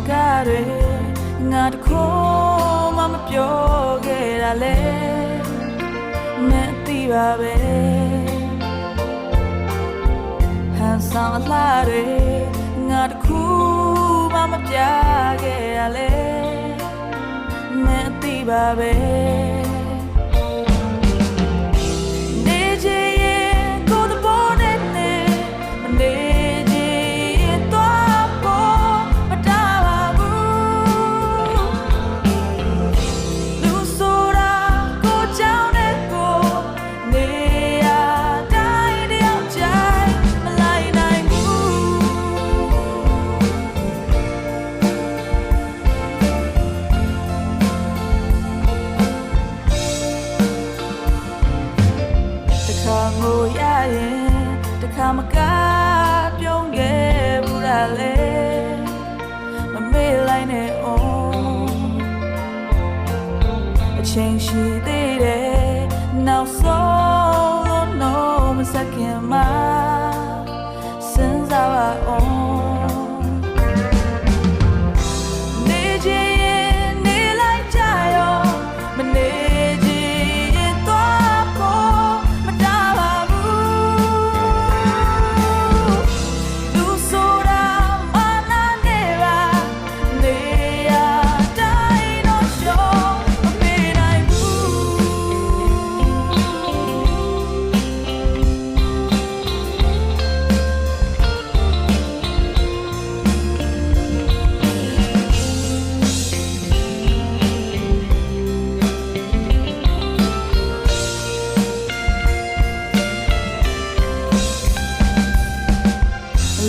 ကားတွေငါတခုမှမပြောခဲ့တာလေမသိပါပဲဟန်ဆောင်အလားတွေငါတခုမှမပြခဲ့ရလေမသိပါပဲနေချင်ရင်ကိုယ်တဘောနဲ့နေမနေချင်ရင်သွားဖို့မတားပါဘူးလူဆိုတာကိုကြောင်းနဲ့ကိုနေရတိုင်းတယောက်ကြိုင်မလိုက်နိုင်ဘူးတခါငိုရရင်တခါမကားပြုံးခဲ့ဘူးလားလေမမေ့လိုက်နဲ့အောင်အချိန်ရှိသေးတယ်နောက်ဆုံးလို့မစခင်မှာစဉ်းစားပါအောင်နေချင်ရင်နေလိုက်ကြရောမနေချင်ရင်သွားဖို့မတားပါဘူးလူဆိုတာမနာနေပါနေရတိုင်းတော့ရှော့မပေးနိုင်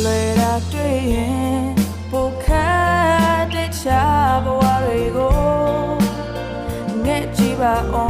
လွယ်တာတွေ့ရင်ပိုခက်တဲ့ချဘဝတွေကိုငဲ့ကြည့်ပါအောင်